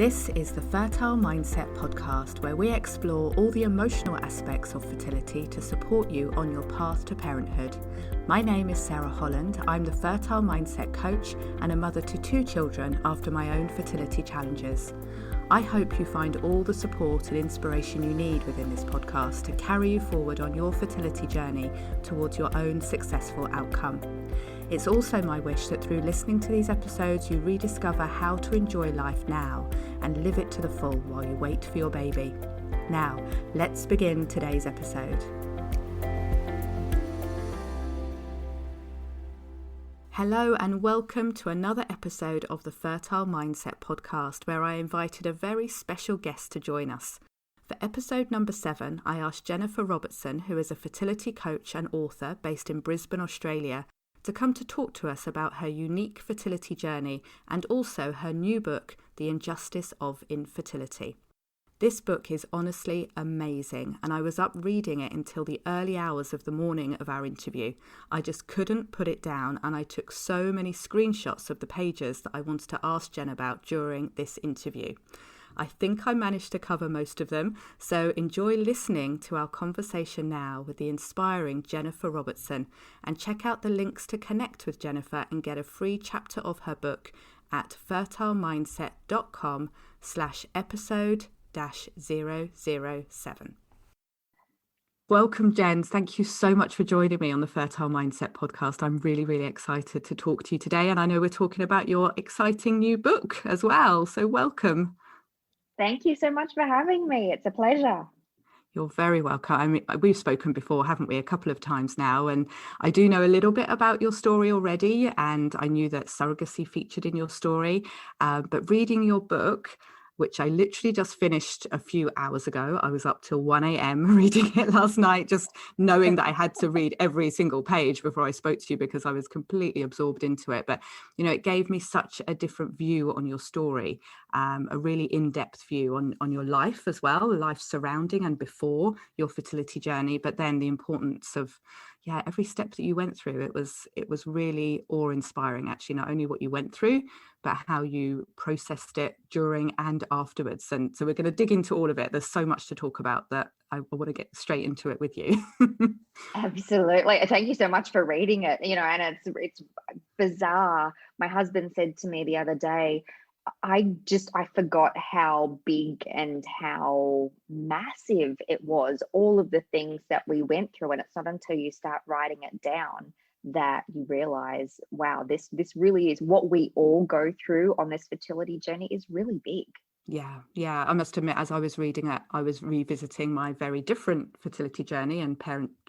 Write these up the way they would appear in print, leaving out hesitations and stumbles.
This is the Fertile Mindset podcast, where we explore all the emotional aspects of fertility to support you on your path to parenthood. My name is Sarah Holland. I'm the Fertile Mindset coach and a mother to 2 children after my own fertility challenges. I hope you find all the support and inspiration you need within this podcast to carry you forward on your fertility journey towards your own successful outcome. It's also my wish that through listening to these episodes, you rediscover how to enjoy life now and live it to the full while you wait for your baby. Now, let's begin today's episode. Hello and welcome to another episode of the Fertile Mindset podcast, where I invited a very special guest to join us. For episode number 7, I asked Jennifer Robertson, who is a fertility coach and author based in Brisbane, Australia, to come to talk to us about her unique fertility journey and also her new book, The Injustice of Infertility. This book is honestly amazing, and I was up reading it until the early hours of the morning of our interview. I just couldn't put it down, and I took so many screenshots of the pages that I wanted to ask Jen about during this interview. I think I managed to cover most of them, so enjoy listening to our conversation now with the inspiring Jennifer Robertson, and check out the links to connect with Jennifer and get a free chapter of her book at fertilemindset.com/episode-007. Welcome, Jen. Thank you so much for joining me on the Fertile Mindset podcast. I'm really excited to talk to you today, and I know we're talking about your exciting new book as well, so welcome. Thank you so much for having me. It's a pleasure. You're very welcome. I mean, we've spoken before, haven't we, a couple of times now, and I do know a little bit about your story already, and I knew that surrogacy featured in your story, but reading your book, which I literally just finished a few hours ago. I was up till 1 a.m. reading it last night, just knowing that I had to read every single page before I spoke to you because I was completely absorbed into it. But, you know, it gave me such a different view on your story, a really in-depth view on your life as well, life surrounding and before your fertility journey, but then the importance of every step that you went through. It was really awe-inspiring, actually, not only what you went through, but how you processed it during and afterwards. And so we're going to dig into all of it. There's so much to talk about that I want to get straight into it with you. Absolutely. Thank you so much for reading it. You know, and it's bizarre. My husband said to me the other day, I forgot how big and how massive it was, all of the things that we went through. And it's not until you start writing it down that you realize, wow, this really is what we all go through on this fertility journey is really big. Yeah. I must admit, as I was reading it, I was revisiting my very different fertility journey and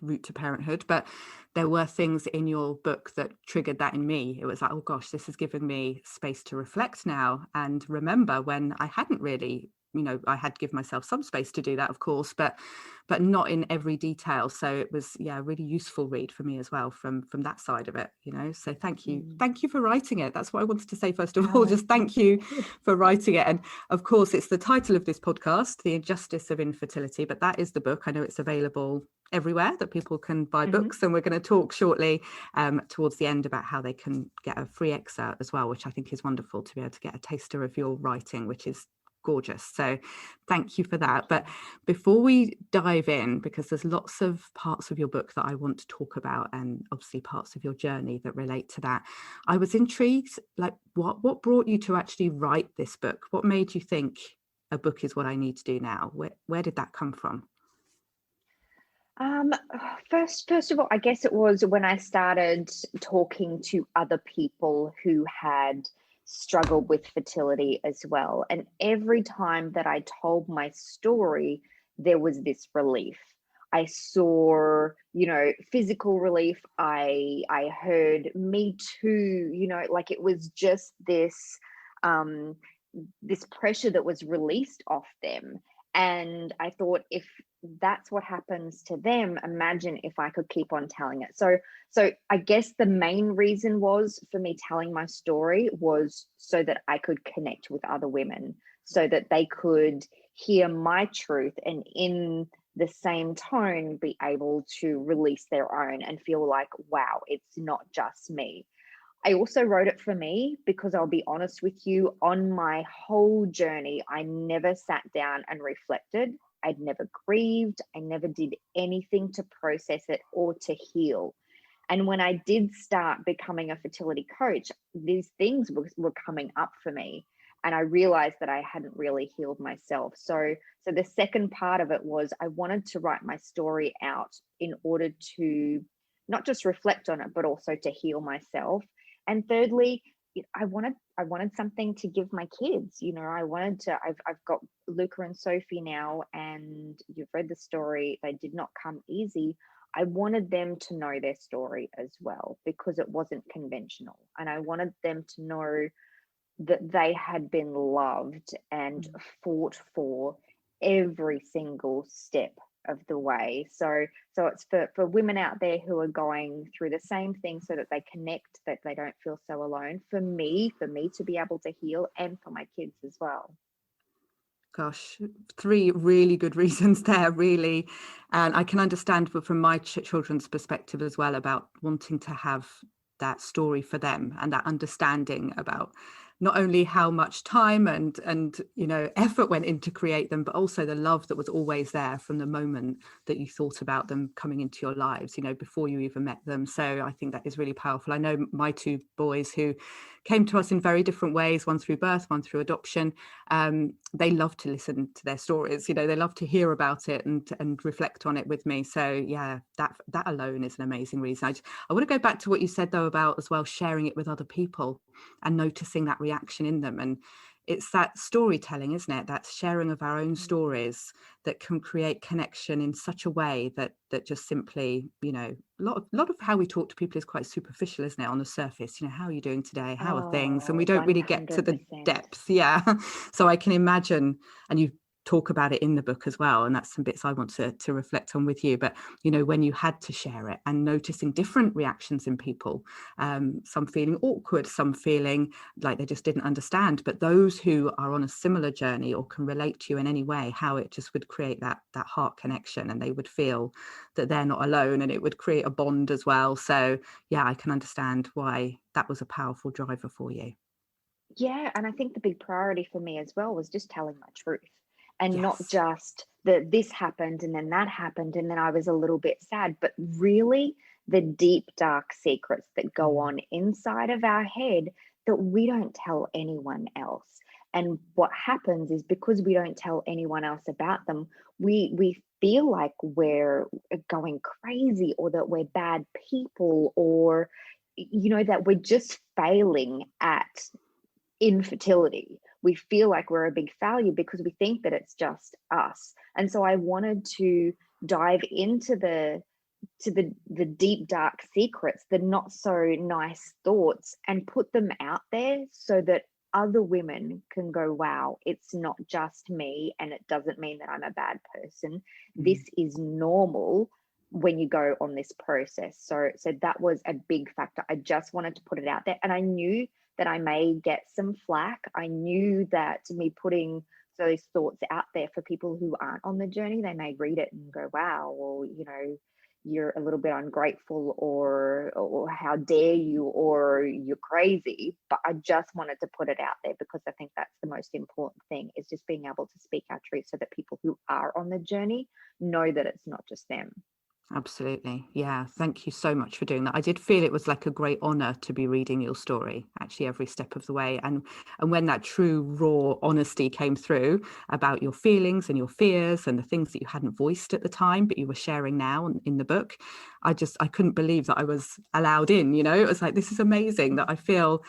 route to parenthood. But there were things in your book that triggered that in me. It was like, oh gosh, this has given me space to reflect now and remember when I hadn't really, I had given myself some space to do that, of course, but not in every detail. So it was, a really useful read for me as well from that side of it, So thank you for writing it. That's what I wanted to say first of all. Just thank you for writing it. And of course, it's the title of this podcast, The Injustice of Infertility, but that is the book. I know it's available everywhere that people can buy books, and we're going to talk shortly towards the end about how they can get a free excerpt as well, which I think is wonderful to be able to get a taster of your writing, which is gorgeous. So thank you for that. But before we dive in, because there's lots of parts of your book that I want to talk about, and obviously parts of your journey that relate to that, I was intrigued, like what brought you to actually write this book? What made you think a book is what I need to do now? Where did that come from? First of all, I guess it was when I started talking to other people who had struggled with fertility as well. And every time that I told my story, there was this relief. I saw, physical relief. I heard me too, like it was just this pressure that was released off them. And I thought, if that's what happens to them, imagine if I could keep on telling it. So I guess the main reason was for me telling my story was so that I could connect with other women, so that they could hear my truth and in the same tone be able to release their own and feel like, wow, it's not just me. I also wrote it for me because I'll be honest with you, on my whole journey, I never sat down and reflected. I'd never grieved. I never did anything to process it or to heal. And when I did start becoming a fertility coach, these things were coming up for me. And I realized that I hadn't really healed myself. So the second part of it was I wanted to write my story out in order to not just reflect on it, but also to heal myself. And thirdly, I wanted something to give my kids. I've got Luca and Sophie now, and you've read the story. They did not come easy. I wanted them to know their story as well because it wasn't conventional. And I wanted them to know that they had been loved and fought for every single step of the way. So it's for women out there who are going through the same thing, so that they connect, that they don't feel so alone. For me to be able to heal, and for my kids as well. Gosh, three really good reasons there, really. And I can understand from my children's perspective as well, about wanting to have that story for them and that understanding about not only how much time and effort went in to create them, but also the love that was always there from the moment that you thought about them coming into your lives, before you even met them. So I think that is really powerful. I know my two boys, who came to us in very different ways, one through birth, one through adoption. They love to listen to their stories. They love to hear about it and reflect on it with me. So yeah, that alone is an amazing reason. I want to go back to what you said though about as well sharing it with other people and noticing that reaction in them. And it's that storytelling, isn't it? That sharing of our own stories that can create connection in such a way that just simply, a lot of how we talk to people is quite superficial, isn't it? On the surface, how are you doing today? How are things? And we don't really get to the 100%. depth. Yeah. So I can imagine, and you talk about it in the book as well, and that's some bits I want to reflect on with you. But when you had to share it and noticing different reactions in people, some feeling awkward, some feeling like they just didn't understand, but those who are on a similar journey or can relate to you in any way, how it just would create that heart connection, and they would feel that they're not alone, and it would create a bond as well. So yeah, I can understand why that was a powerful driver for you. Yeah, and I think the big priority for me as well was just telling my truth, and not Yes. just that this happened and then that happened and then I was a little bit sad, but really the deep, dark secrets that go on inside of our head that we don't tell anyone else. And what happens is, because we don't tell anyone else about them, we feel like we're going crazy, or that we're bad people, or that we're just failing at infertility. We feel like we're a big failure because we think that it's just us. And so I wanted to dive into the deep, dark secrets, the not so nice thoughts, and put them out there so that other women can go, wow, it's not just me, and it doesn't mean that I'm a bad person. This is normal when you go on this process. So that was a big factor. I just wanted to put it out there, and I knew that I may get some flack. I knew that me putting those thoughts out there for people who aren't on the journey, they may read it and go, wow, well, you're a little bit ungrateful, or how dare you, or you're crazy. But I just wanted to put it out there because I think that's the most important thing, is just being able to speak our truth so that people who are on the journey know that it's not just them. Absolutely. Yeah. Thank you so much for doing that. I did feel it was like a great honor to be reading your story, actually, every step of the way. And when that true, raw honesty came through about your feelings and your fears and the things that you hadn't voiced at the time, but you were sharing now in the book, I couldn't believe that I was allowed in. It was like, this is amazing, that I feel,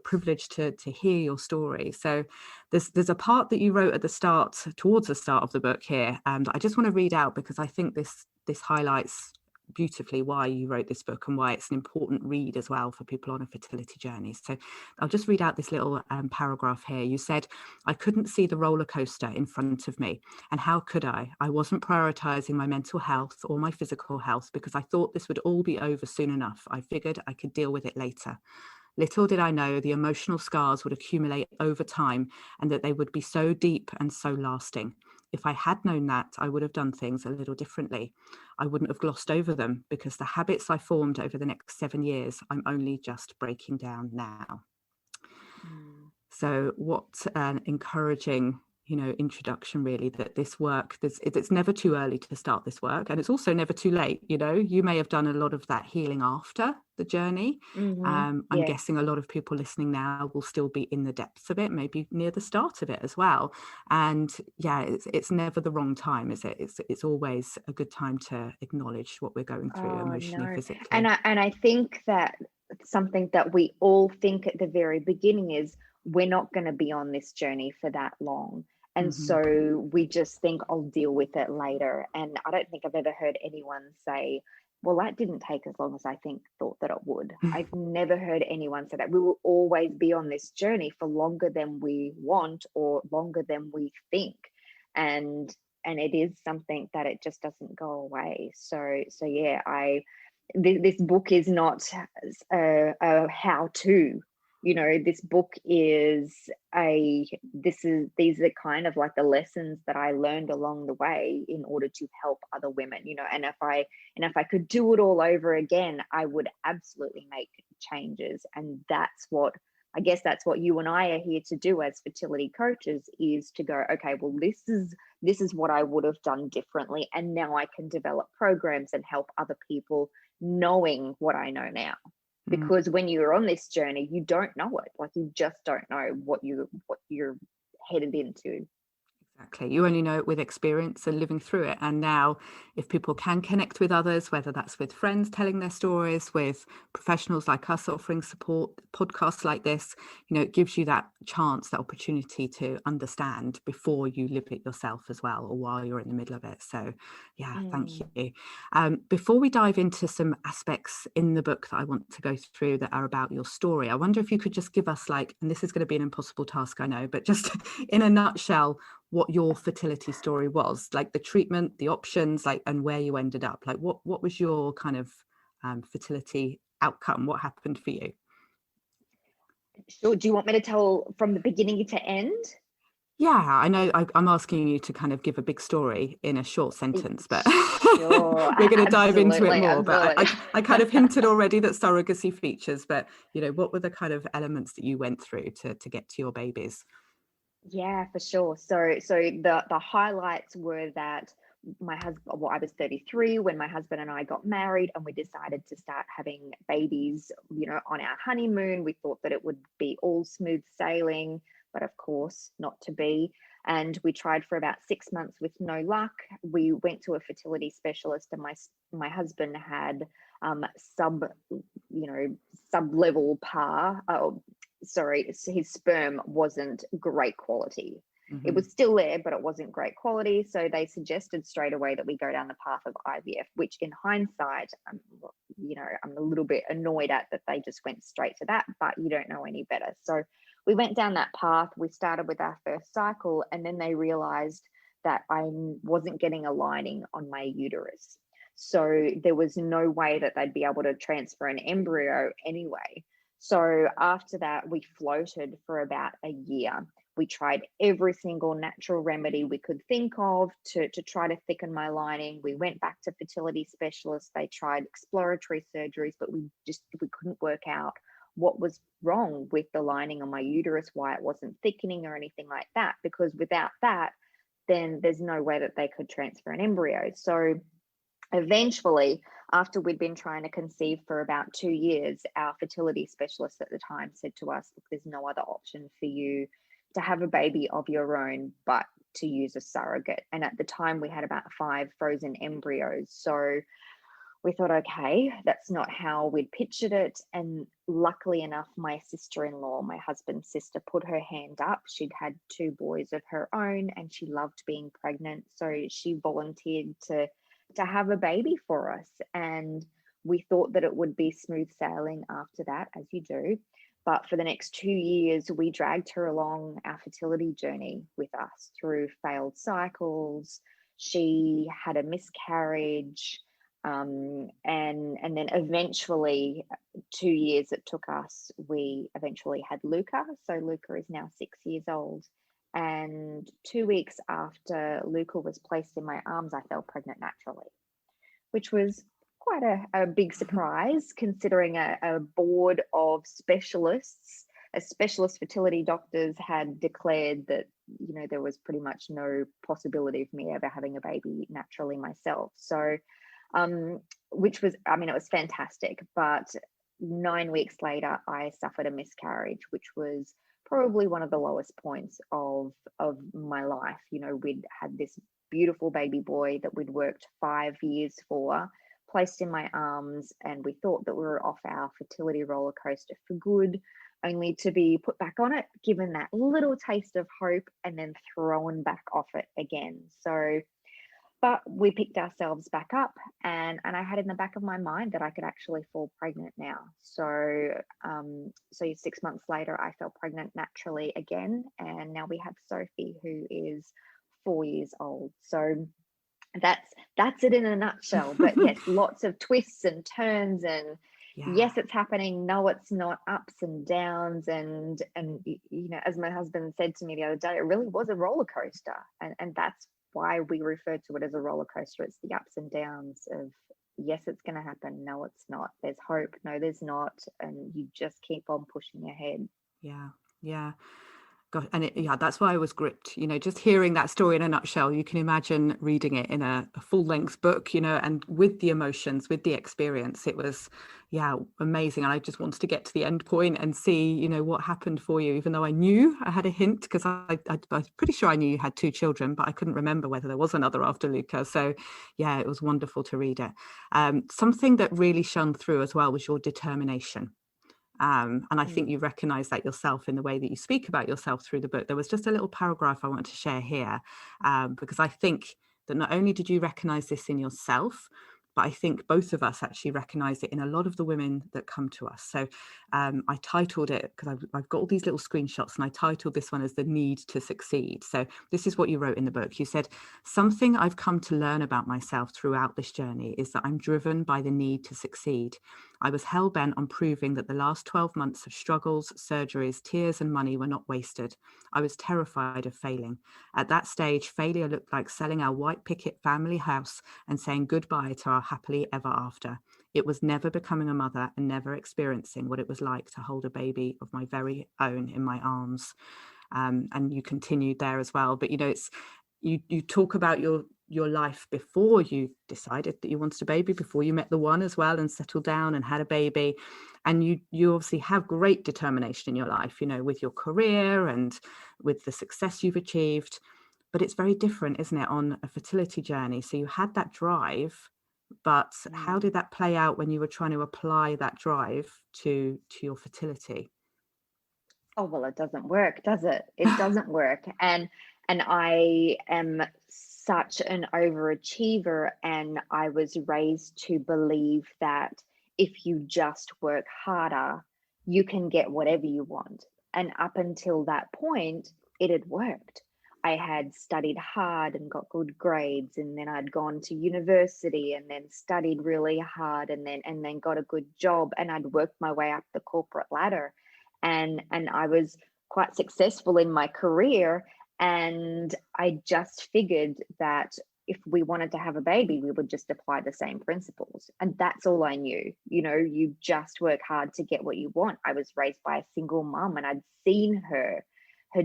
privileged to hear your story. So there's a part that you wrote at the start, towards the start of the book here, and I just want to read out, because I think this highlights beautifully why you wrote this book and why it's an important read as well for people on a fertility journey. So I'll just read out this little paragraph here. You said, I couldn't see the roller coaster in front of me. And how could I? I wasn't prioritizing my mental health or my physical health because I thought this would all be over soon enough. I figured I could deal with it later. Little did I know the emotional scars would accumulate over time, and that they would be so deep and so lasting. if I had known that, I would have done things a little differently. I wouldn't have glossed over them, because the habits I formed over the next 7 years, I'm only just breaking down now. So what an encouraging, introduction, really, that this work, it's never too early to start this work, and it's also never too late. You may have done a lot of that healing after the journey. I'm guessing a lot of people listening now will still be in the depths of it, maybe near the start of it as well. And it's never the wrong time, is it? It's always a good time to acknowledge what we're going through emotionally, physically. And I think that something that we all think at the very beginning is, we're not going to be on this journey for that long. And so we just think, I'll deal with it later. And I don't think I've ever heard anyone say, well, that didn't take as long as I thought that it would. I've never heard anyone say that. We will always be on this journey for longer than we want, or longer than we think. And it is something that it just doesn't go away. So yeah, this book is not a how-to. This book is these are kind of like the lessons that I learned along the way in order to help other women, and if I could do it all over again, I would absolutely make changes. And that's what you and I are here to do as fertility coaches, is to go, okay, well, this is what I would have done differently, and now I can develop programs and help other people, knowing what I know now. Because when you're on this journey, you don't know it. Like, you just don't know what you're headed into. Exactly. You only know it with experience and living through it. And now, if people can connect with others, whether that's with friends telling their stories, with professionals like us offering support, podcasts like this, it gives you that chance, that opportunity to understand before you live it yourself as well, or while you're in the middle of it. So thank you. Before we dive into some aspects in the book that I want to go through that are about your story, I wonder if you could just give us, and this is going to be an impossible task, I know, but just in a nutshell, what your fertility story was, like the treatment, the options, and where you ended up. Like, what was your kind of fertility outcome? What happened for you? Sure. Do you want me to tell from the beginning to end? Yeah, I know I'm asking you to kind of give a big story in a short sentence, but sure, we're going to dive into it more. Absolutely. But I kind of hinted already that surrogacy features, but what were the kind of elements that you went through to get to your babies? Yeah, for sure. So the highlights were that my husband, well, I was 33 when my husband and I got married, and we decided to start having babies, on our honeymoon. We thought that it would be all smooth sailing, but of course not to be. And we tried for about 6 months with no luck. We went to a fertility specialist, and my husband had sub-level PAR. His sperm wasn't great quality. It was still there, but it wasn't great quality. So they suggested straight away that we go down the path of IVF, which in hindsight, I'm a little bit annoyed at that they just went straight to that, but you don't know any better. So we went down that path. We started with our first cycle, and then they realized that I wasn't getting a lining on my uterus. So there was no way that they'd be able to transfer an embryo anyway. So after that, we floated for about a year. We tried every single natural remedy we could think of to try to thicken my lining. We went back to fertility specialists. They tried exploratory surgeries, but we couldn't work out what was wrong with the lining on my uterus, why it wasn't thickening or anything like that, because without that, then there's no way that they could transfer an embryo. So eventually, after we'd been trying to conceive for about 2 years, our fertility specialist at the time said to us, look, there's no other option for you to have a baby of your own but to use a surrogate. And at the time, we had about 5 frozen embryos. So we thought, okay, that's not how we'd pictured it. And luckily enough, my sister-in-law, my husband's sister, put her hand up. She'd had 2 boys of her own, and she loved being pregnant. So she volunteered to have a baby for us. And we thought that it would be smooth sailing after that, as you do. But for the next 2 years, we dragged her along our fertility journey with us through failed cycles. She had a miscarriage. And then eventually, 2 years it took us, we eventually had Luca. So Luca is now 6 years old. And 2 weeks after Luca was placed in my arms, I fell pregnant naturally, which was quite a big surprise, considering a board of specialist fertility doctors had declared that, you know, there was pretty much no possibility of me ever having a baby naturally myself. So, which was, I mean, it was fantastic. But 9 weeks later, I suffered a miscarriage, which was probably one of the lowest points of my life. You know, we'd had this beautiful baby boy that we'd worked 5 years for, placed in my arms, and we thought that we were off our fertility roller coaster for good, only to be put back on it, given that little taste of hope, and then thrown back off it again. So, but we picked ourselves back up, and I had in the back of my mind that I could actually fall pregnant now. So 6 months later, I fell pregnant naturally again, and now we have Sophie, who is 4 years old. So that's it in a nutshell. But yes, lots of twists and turns, and yes, it's happening, no, it's not, ups and downs, and you know, as my husband said to me the other day, it really was a roller coaster, and that's why we refer to it as a roller coaster. It's the ups and downs of, yes, it's going to happen, no, it's not, there's hope, no, there's not, and you just keep on pushing ahead. Yeah. Gosh, and that's why I was gripped, you know, just hearing that story in a nutshell. You can imagine reading it in a full-length book, you know, and with the emotions, with the experience, it was, amazing. And I just wanted to get to the end point and see, you know, what happened for you, even though I knew I had a hint, because I was pretty sure I knew you had 2 children, but I couldn't remember whether there was another after Luca. So yeah, it was wonderful to read it. Something that really shone through as well was your determination. And I think you recognize that yourself in the way that you speak about yourself through the book. There was just a little paragraph I want to share here, because I think that not only did you recognize this in yourself, but I think both of us actually recognize it in a lot of the women that come to us. So I titled it, because I've got all these little screenshots, and I titled this one as The Need to Succeed. So this is what you wrote in the book. You said, something I've come to learn about myself throughout this journey is that I'm driven by the need to succeed. I was hell-bent on proving that the last 12 months of struggles, surgeries, tears and money were not wasted. I was terrified of failing. At that stage, failure looked like selling our white picket family house and saying goodbye to our happily ever after. It was never becoming a mother and never experiencing what it was like to hold a baby of my very own in my arms. And you continued there as well. But, you know, it's you talk about your life before you decided that you wanted a baby, before you met the one as well and settled down and had a baby. And you obviously have great determination in your life, you know, with your career and with the success you've achieved. But it's very different, isn't it, on a fertility journey? So you had that drive, but how did that play out when you were trying to apply that drive to your fertility? Oh, well, it doesn't work, does it? It doesn't work. And I am such an overachiever, and I was raised to believe that if you just work harder, you can get whatever you want. And up until that point, it had worked. I had studied hard and got good grades, and then I'd gone to university and then studied really hard, and then got a good job, and I'd worked my way up the corporate ladder, and I was quite successful in my career. And I just figured that if we wanted to have a baby, we would just apply the same principles. And that's all I knew. You know, you just work hard to get what you want. I was raised by a single mum, and I'd seen her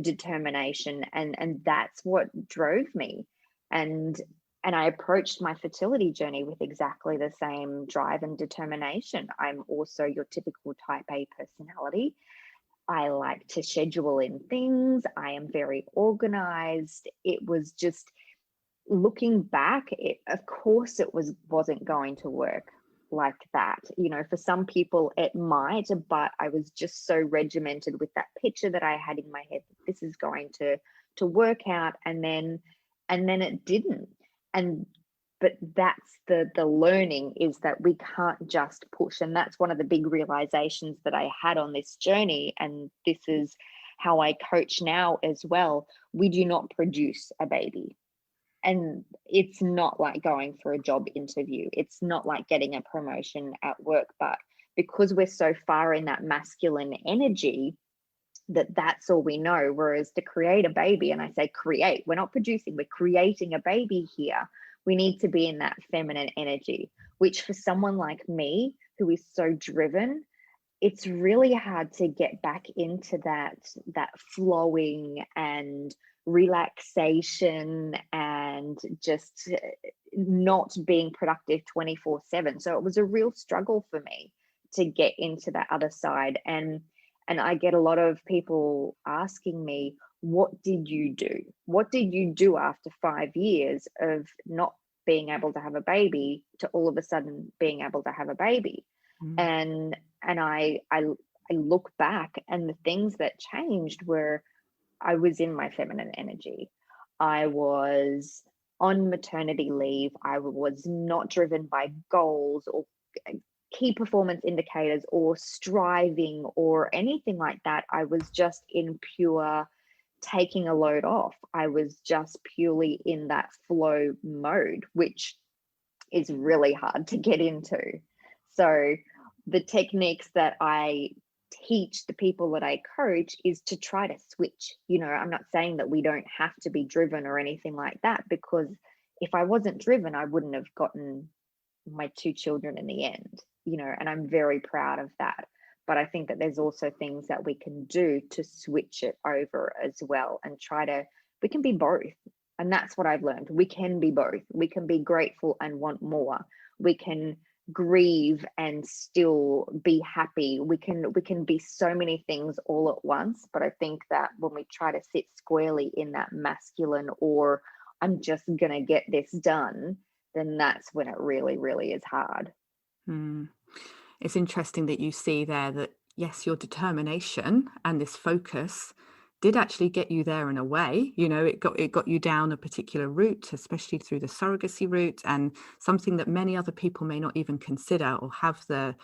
determination, and that's what drove me. And I approached my fertility journey with exactly the same drive and determination. I'm also your typical type A personality. I like to schedule in things. I am very organized. It was just, looking back, of course it wasn't going to work like that. You know, for some people it might, but I was just so regimented with that picture that I had in my head that this is going to work out, and then it didn't. But that's the learning, is that we can't just push. And that's one of the big realizations that I had on this journey. And this is how I coach now as well. We do not produce a baby. And it's not like going for a job interview. It's not like getting a promotion at work. But because we're so far in that masculine energy, that's all we know. Whereas to create a baby, and I say create, we're not producing, we're creating a baby here. We need to be in that feminine energy, which for someone like me, who is so driven, it's really hard to get back into that flowing and relaxation and just not being productive 24/7. So it was a real struggle for me to get into that other side. And I get a lot of people asking me, what did you do? What did you do after 5 years of not being able to have a baby to all of a sudden being able to have a baby? And I look back, and the things that changed were, I was in my feminine energy. I was on maternity leave. I was not driven by goals or key performance indicators or striving or anything like that. I was just in pure taking a load off. I was just purely in that flow mode, which is really hard to get into. So the techniques that I teach the people that I coach is to try to switch. I'm not saying that we don't have to be driven or anything like that, because if I wasn't driven, I wouldn't have gotten my 2 children in the end, and I'm very proud of that. But I think that there's also things that we can do to switch it over as well, and we can be both. And that's what I've learned. We can be both. We can be grateful and want more. We can grieve and still be happy. We can be so many things all at once. But I think that when we try to sit squarely in that masculine, or I'm just gonna get this done, then that's when it really, really is hard. It's interesting that you see there that, yes, your determination and this focus did actually get you there in a way. It got you down a particular route, especially through the surrogacy route, and something that many other people may not even consider or have the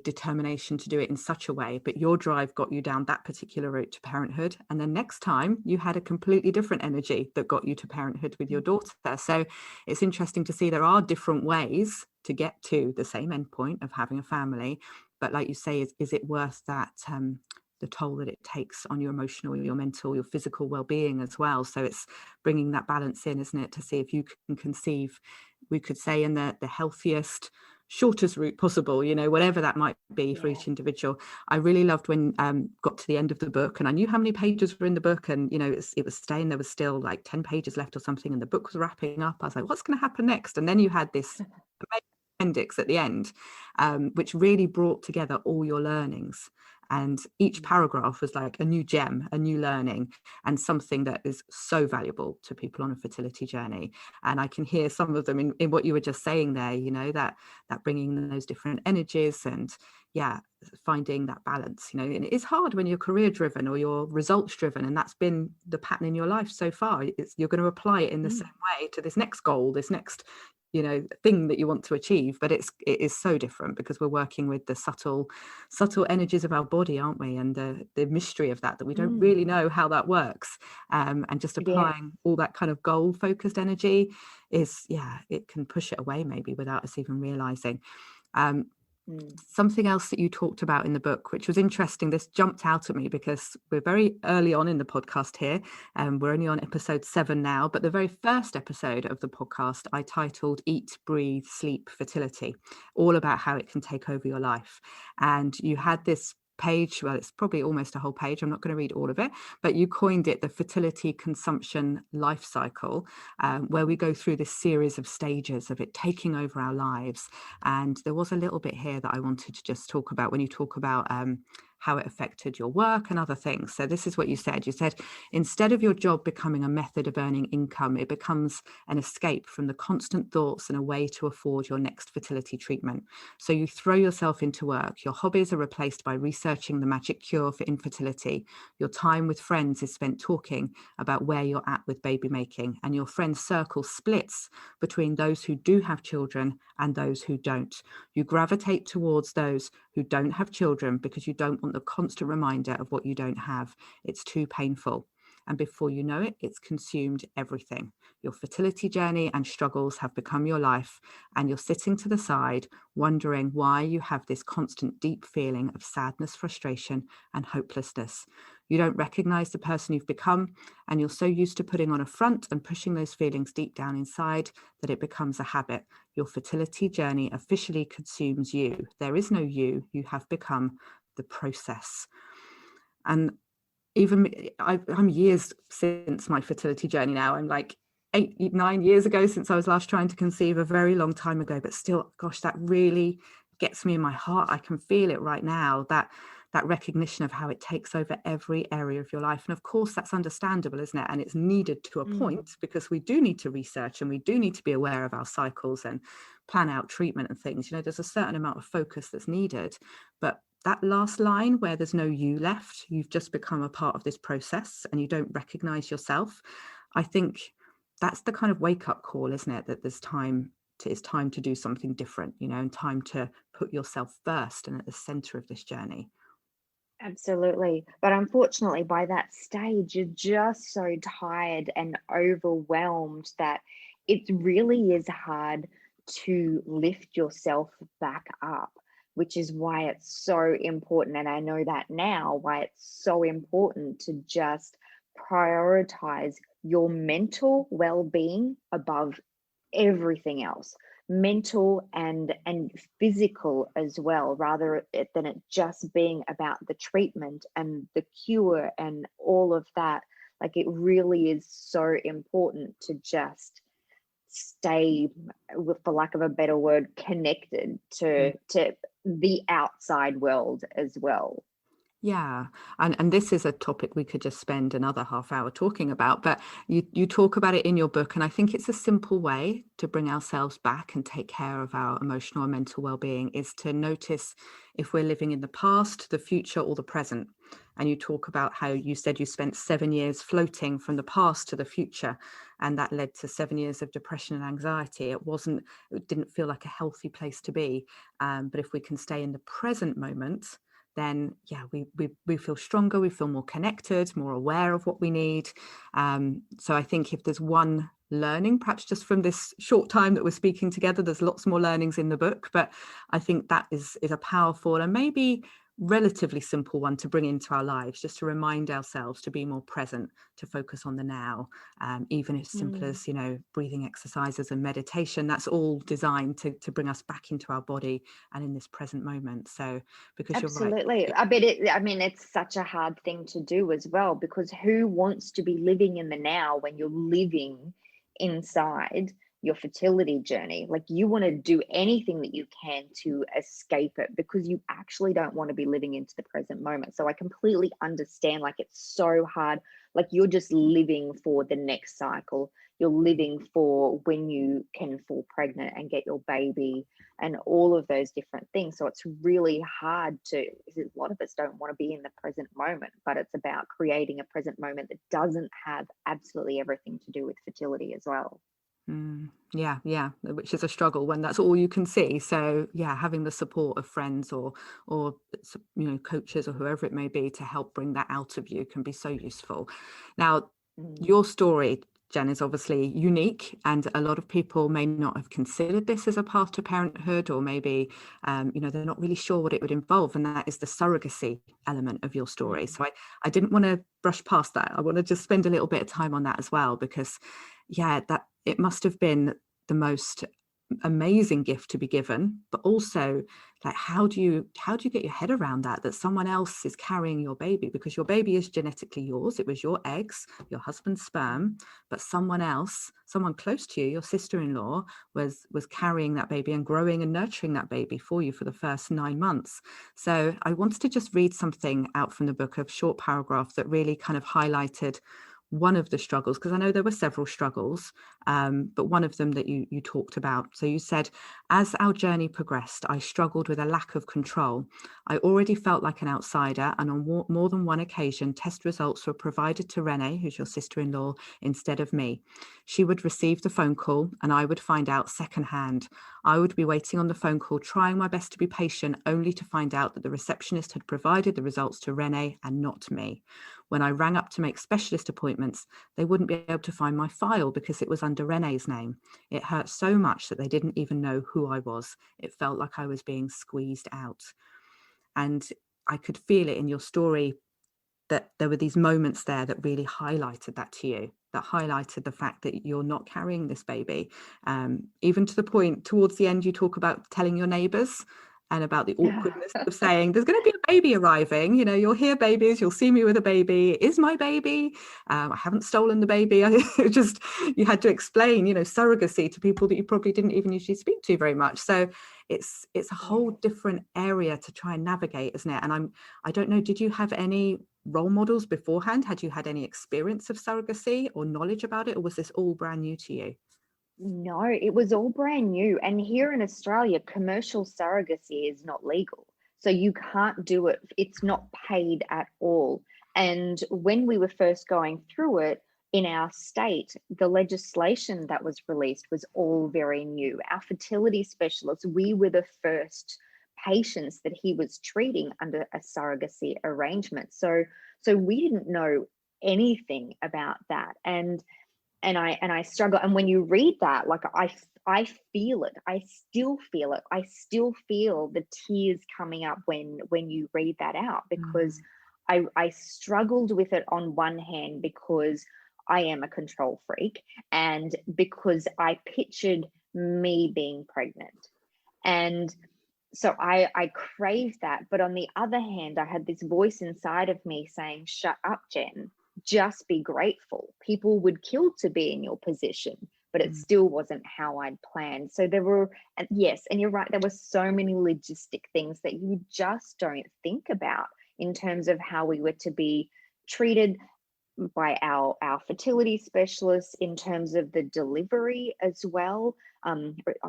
determination to do it in such a way. But your drive got you down that particular route to parenthood, and then next time you had a completely different energy that got you to parenthood with your daughter. So it's interesting to see there are different ways to get to the same endpoint of having a family. But like you say, is it worth that the toll that it takes on your emotional, your mental, your physical well-being as well? So it's bringing that balance in, isn't it, to see if you can conceive, we could say, in the healthiest, shortest route possible, whatever that might be for each individual. I really loved when got to the end of the book, and I knew how many pages were in the book, and it was staying, there was still like 10 pages left or something, and the book was wrapping up. I was like, what's going to happen next? And then you had this appendix at the end, which really brought together all your learnings. And each paragraph was like a new gem, a new learning, and something that is so valuable to people on a fertility journey. And I can hear some of them in what you were just saying there, that bringing those different energies and finding that balance, and it is hard when you're career driven or you're results driven, and that's been the pattern in your life so far. You're going to apply it in the same way to this next goal, this next thing that you want to achieve, but it is so different because we're working with the subtle energies of our body, aren't we? And the mystery of that we don't really know how that works, and just applying all that kind of goal focused energy is it can push it away maybe without us even realizing. Something else that you talked about in the book, which was interesting, this jumped out at me because we're very early on in the podcast here, and we're only on episode 7 now, but the very first episode of the podcast I titled Eat, Breathe, Sleep, Fertility, all about how it can take over your life. And you had this page, well, it's probably almost a whole page, I'm not going to read all of it, but you coined it the fertility consumption life cycle, where we go through this series of stages of it taking over our lives. And there was a little bit here that I wanted to just talk about when you talk about how it affected your work and other things. So this is what you said. You said, instead of your job becoming a method of earning income, it becomes an escape from the constant thoughts and a way to afford your next fertility treatment. So you throw yourself into work. Your hobbies are replaced by researching the magic cure for infertility. Your time with friends is spent talking about where you're at with baby making, and your friend's circle splits between those who do have children and those who don't. You gravitate towards those who don't have children because you don't want the constant reminder of what you don't have. It's too painful. And before you know it, it's consumed everything. Your fertility journey and struggles have become your life, and you're sitting to the side wondering why you have this constant deep feeling of sadness, frustration, and hopelessness. You don't recognize the person you've become, and you're so used to putting on a front and pushing those feelings deep down inside that it becomes a habit. Your fertility journey officially consumes you. There is no you. You have become the process. And even I'm years since my fertility journey now. I'm like 9 years ago since I was last trying to conceive, a very long time ago, but still, gosh, that really gets me in my heart. I can feel it right now, that recognition of how it takes over every area of your life. And of course, that's understandable, isn't it? And it's needed to a point, because we do need to research and we do need to be aware of our cycles and plan out treatment and things. You know, there's a certain amount of focus that's needed. But that last line where there's no you left, you've just become a part of this process and you don't recognize yourself. I think that's the kind of wake up call, isn't it? That it's time to do something different, you know, and time to put yourself first and at the center of this journey. Absolutely. But unfortunately, by that stage, you're just so tired and overwhelmed that it really is hard to lift yourself back up, which is why it's so important. And I know that now, why it's so important to just prioritize your mental well-being above everything else, mental and physical as well, rather than it just being about the treatment and the cure and all of that. Like, it really is so important to just stay, for lack of a better word, connected to the outside world as well. Yeah. And this is a topic we could just spend another half hour talking about, but you talk about it in your book. And I think it's a simple way to bring ourselves back and take care of our emotional and mental well-being, is to notice if we're living in the past, the future, or the present. And you talk about how you said you spent 7 years floating from the past to the future, and that led to 7 years of depression and anxiety. It didn't feel like a healthy place to be. But if we can stay in the present moment, then we feel stronger, we feel more connected, more aware of what we need. So I think if there's one learning, perhaps just from this short time that we're speaking together, there's lots more learnings in the book, but I think that is a powerful and maybe relatively simple one to bring into our lives, just to remind ourselves to be more present, to focus on the now, even as simple as, you know, breathing exercises and meditation. That's all designed to bring us back into our body and in this present moment. So, because you're right. Absolutely. I mean, it's such a hard thing to do as well, because who wants to be living in the now when you're living inside your fertility journey? Like, you want to do anything that you can to escape it, because you actually don't want to be living into the present moment. So I completely understand, like, it's so hard. Like, you're just living for the next cycle. You're living for when you can fall pregnant and get your baby and all of those different things. So it's really hard a lot of us don't want to be in the present moment, but it's about creating a present moment that doesn't have absolutely everything to do with fertility as well. Yeah, which is a struggle when that's all you can see. So yeah, having the support of friends or you know, coaches or whoever it may be to help bring that out of you can be so useful. Now, your story, Jen, is obviously unique, and a lot of people may not have considered this as a path to parenthood, or maybe you know, they're not really sure what it would involve, and that is the surrogacy element of your story. So I didn't want to brush past that. I want to just spend a little bit of time on that as well, because that it must have been the most amazing gift to be given, but also, like, how do you get your head around that someone else is carrying your baby? Because your baby is genetically yours, it was your eggs, your husband's sperm, but someone else, someone close to you, your sister-in-law, was carrying that baby and growing and nurturing that baby for you for the first 9 months. So I wanted to just read something out from the book, a short paragraph that really kind of highlighted one of the struggles, because I know there were several struggles, but one of them that you talked about. So you said, as our journey progressed, I struggled with a lack of control. I already felt like an outsider, and on more than one occasion, test results were provided to Renee, who's your sister-in-law, instead of me. She would receive the phone call and I would find out secondhand. I would be waiting on the phone call, trying my best to be patient, only to find out that the receptionist had provided the results to Renee and not me. when I rang up to make specialist appointments, they wouldn't be able to find my file because it was under Renee's name. It hurt so much that they didn't even know who I was. It felt like I was being squeezed out. And I could feel it in your story that there were these moments there that really highlighted that to you, that highlighted the fact that you're not carrying this baby. Even to the point towards the end, you talk about telling your neighbours and about the awkwardness of saying, there's going to be a baby arriving, you know, you'll hear babies, you'll see me with a baby, it is my baby, I haven't stolen the baby. Just, you had to explain, you know, surrogacy to people that you probably didn't even usually speak to very much. So it's a whole different area to try and navigate, isn't it? And I don't know, did you have any role models beforehand? Had you had any experience of surrogacy or knowledge about it, or was this all brand new to you? No, it was all brand new. And here in Australia, commercial surrogacy is not legal. So you can't do it. It's not paid at all. And when we were first going through it in our state, the legislation that was released was all very new. Our fertility specialists, we were the first patients that he was treating under a surrogacy arrangement. So we didn't know anything about that. And I struggle. And when you read that, like I feel it. I still feel it. I still feel the tears coming up when you read that out, because I struggled with it on one hand because I am a control freak, and because I pictured me being pregnant. And so I craved that. But on the other hand, I had this voice inside of me saying, shut up, Jen, just be grateful. People would kill to be in your position, but it still wasn't how I'd planned. So there were, and yes, and you're right, there were so many logistic things that you just don't think about in terms of how we were to be treated by our fertility specialists, in terms of the delivery as well. I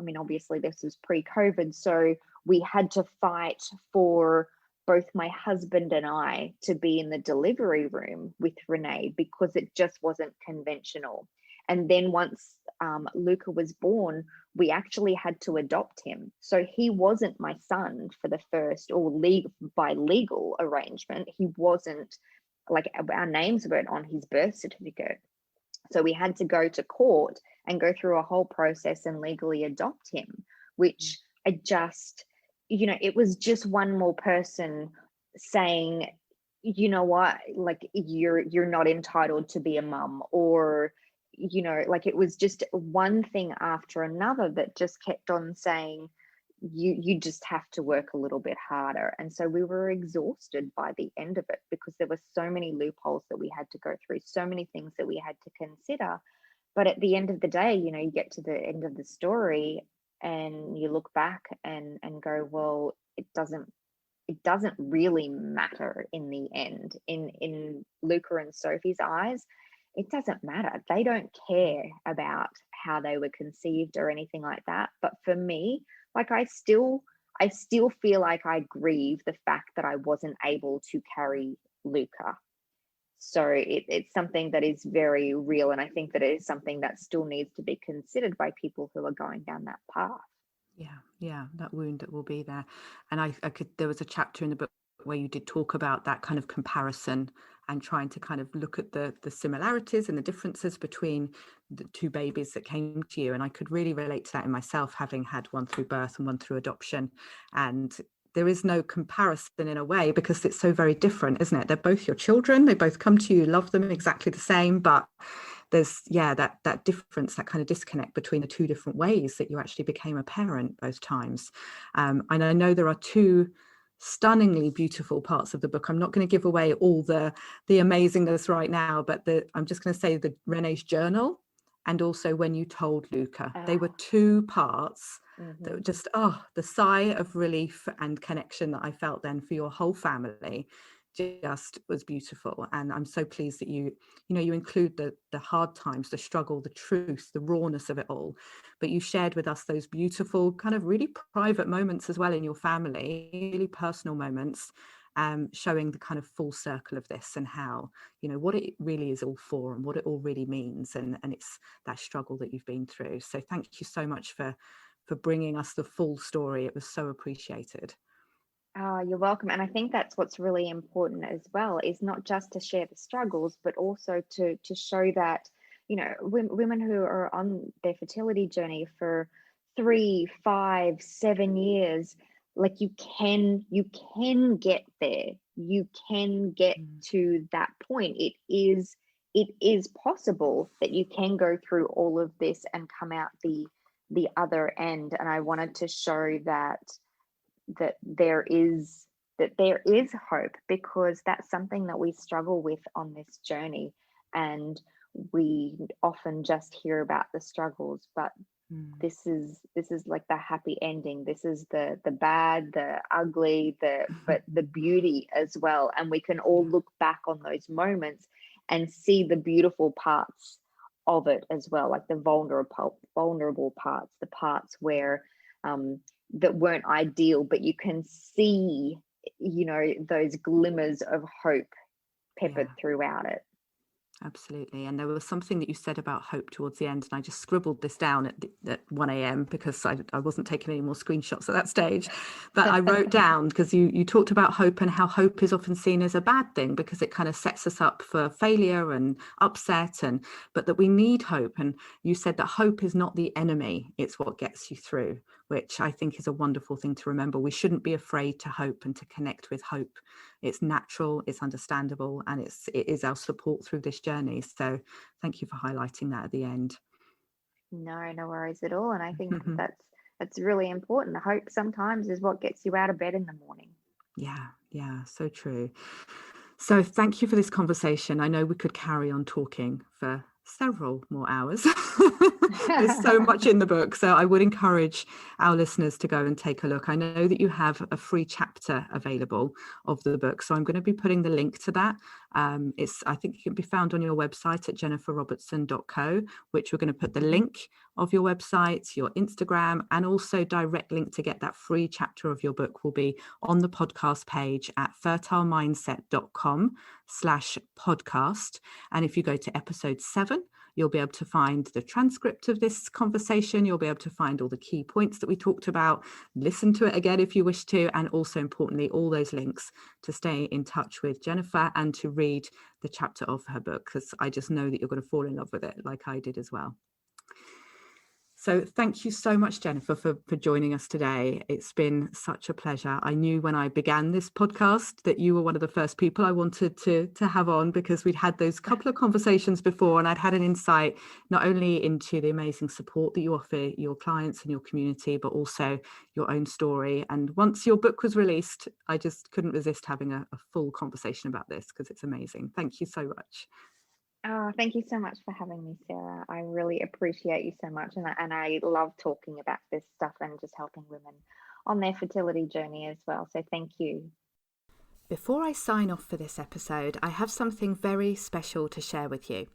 mean, obviously this was pre-COVID, so we had to fight for both my husband and I to be in the delivery room with Renee, because it just wasn't conventional. And then once Luca was born, we actually had to adopt him. So he wasn't my son for the first, or by legal arrangement, he wasn't, like, our names weren't on his birth certificate. So we had to go to court and go through a whole process and legally adopt him, which I just, you know, it was just one more person saying, you know what, like, you're not entitled to be a mum, or, you know, like, it was just one thing after another that just kept on saying, you just have to work a little bit harder. And so we were exhausted by the end of it, because there were so many loopholes that we had to go through, so many things that we had to consider. But at the end of the day, you know, you get to the end of the story and you look back and go, well, it doesn't really matter in the end. In Luca and Sophie's eyes, it doesn't matter. They don't care about how they were conceived or anything like that. But for me, like, I still feel like I grieve the fact that I wasn't able to carry Luca. So it's something that is very real. And I think that it is something that still needs to be considered by people who are going down that path. Yeah, that wound that will be there. And I could, there was a chapter in the book where you did talk about that kind of comparison and trying to kind of look at the similarities and the differences between the two babies that came to you. And I could really relate to that in myself, having had one through birth and one through adoption. And there is no comparison in a way, because it's so very different, isn't it? They're both your children. They both come to you, love them exactly the same, but there's that difference, that kind of disconnect between the two different ways that you actually became a parent both times. And I know there are two stunningly beautiful parts of the book. I'm not going to give away all the amazingness right now, but I'm just going to say the Renee's journal, and also when you told Luca. They were two parts that were just, the sigh of relief and connection that I felt then for your whole family just was beautiful. And I'm so pleased that you include the hard times, the struggle, the truth, the rawness of it all, but you shared with us those beautiful kind of really private moments as well in your family, really personal moments, showing the kind of full circle of this, and how, you know, what it really is all for and what it all really means, and it's that struggle that you've been through. So thank you so much for bringing us the full story. It was so appreciated. Oh, you're welcome. And I think that's what's really important as well, is not just to share the struggles, but also to show that, women who are on their fertility journey for 3, 5, 7 years, like you can get there. You can get Mm. to that point. It is possible that you can go through all of this and come out the other end. And I wanted to show that there is hope, because that's something that we struggle with on this journey, and we often just hear about the struggles, but Mm. this is like the happy ending. This is the bad, the ugly, but the beauty as well, and we can all Yeah. look back on those moments and see the beautiful parts of it as well, like the vulnerable parts, the parts where um that weren't ideal, but you can see, those glimmers of hope Yeah. peppered throughout it. Absolutely. And there was something that you said about hope towards the end, and I just scribbled this down at 1 a.m. because I wasn't taking any more screenshots at that stage. But I wrote down, because you talked about hope and how hope is often seen as a bad thing because it kind of sets us up for failure and upset, but that we need hope. And you said that hope is not the enemy, it's what gets you through, which I think is a wonderful thing to remember. We shouldn't be afraid to hope and to connect with hope. It's natural, it's understandable, and it is our support through this journey. So thank you for highlighting that at the end. No worries at all. And I think that's really important. Hope sometimes is what gets you out of bed in the morning. Yeah, so true. So thank you for this conversation. I know we could carry on talking for several more hours. There's so much in the book. So I would encourage our listeners to go and take a look. I know that you have a free chapter available of the book, so I'm going to be putting the link to that. I think it can be found on your website at jenniferrobertson.co, which we're going to put the link of your website, your Instagram, and also direct link to get that free chapter of your book will be on the podcast page at fertilemindset.com/podcast. And if you go to episode 7, you'll be able to find the transcript of this conversation. You'll be able to find all the key points that we talked about, listen to it again if you wish to, and also importantly, all those links to stay in touch with Jennifer and to read the chapter of her book, because I just know that you're going to fall in love with it like I did as well. So thank you so much, Jennifer, for joining us today. It's been such a pleasure. I knew when I began this podcast that you were one of the first people I wanted to have on, because we'd had those couple of conversations before, and I'd had an insight not only into the amazing support that you offer your clients and your community, but also your own story. And once your book was released, I just couldn't resist having a full conversation about this, because it's amazing. Thank you so much. Oh, thank you so much for having me, Sarah. I really appreciate you so much. And I love talking about this stuff and just helping women on their fertility journey as well. So thank you. Before I sign off for this episode, I have something very special to share with you.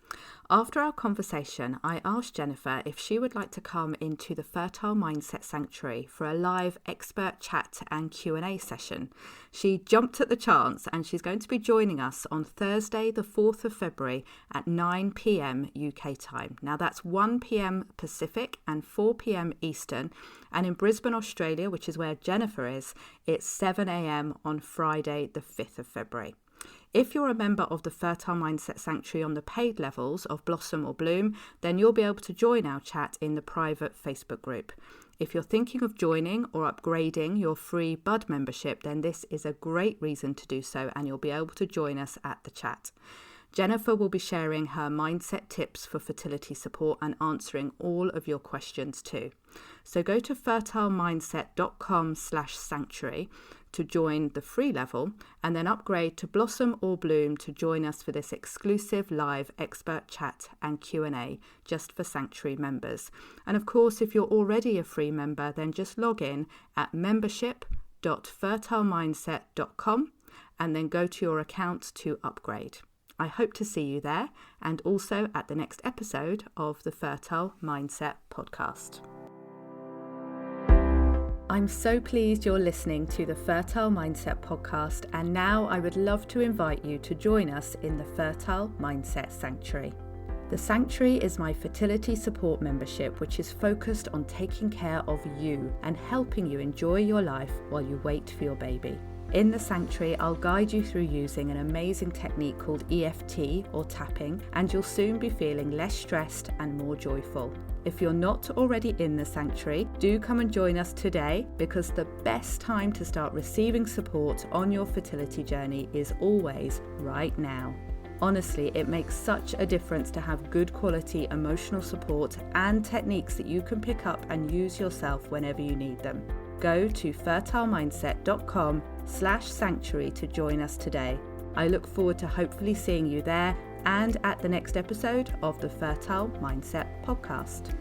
After our conversation, I asked Jennifer if she would like to come into the Fertile Mindset Sanctuary for a live expert chat and Q&A session. She jumped at the chance, and she's going to be joining us on Thursday, the 4th of February at 9 p.m. UK time. Now that's 1 p.m. Pacific and 4 p.m. Eastern. And in Brisbane, Australia, which is where Jennifer is, it's 7 a.m. on Friday, the 5th of February. If you're a member of the Fertile Mindset Sanctuary on the paid levels of Blossom or Bloom, then you'll be able to join our chat in the private Facebook group. If you're thinking of joining or upgrading your free Bud membership, then this is a great reason to do so, and you'll be able to join us at the chat. Jennifer will be sharing her mindset tips for fertility support and answering all of your questions too. So go to fertilemindset.com/sanctuary to join the free level, and then upgrade to Blossom or Bloom to join us for this exclusive live expert chat and Q&A just for Sanctuary members. And of course, if you're already a free member, then just log in at membership.fertilemindset.com and then go to your account to upgrade. I hope to see you there, and also at the next episode of the Fertile Mindset podcast. I'm so pleased you're listening to the Fertile Mindset podcast, and now I would love to invite you to join us in the Fertile Mindset Sanctuary. The Sanctuary is my fertility support membership, which is focused on taking care of you and helping you enjoy your life while you wait for your baby. In the Sanctuary, I'll guide you through using an amazing technique called EFT or tapping, and you'll soon be feeling less stressed and more joyful. If you're not already in the Sanctuary, do come and join us today, because the best time to start receiving support on your fertility journey is always right now. Honestly, it makes such a difference to have good quality emotional support and techniques that you can pick up and use yourself whenever you need them. Go to fertilemindset.com/sanctuary to join us today. I look forward to hopefully seeing you there and at the next episode of the Fertile Mindset podcast.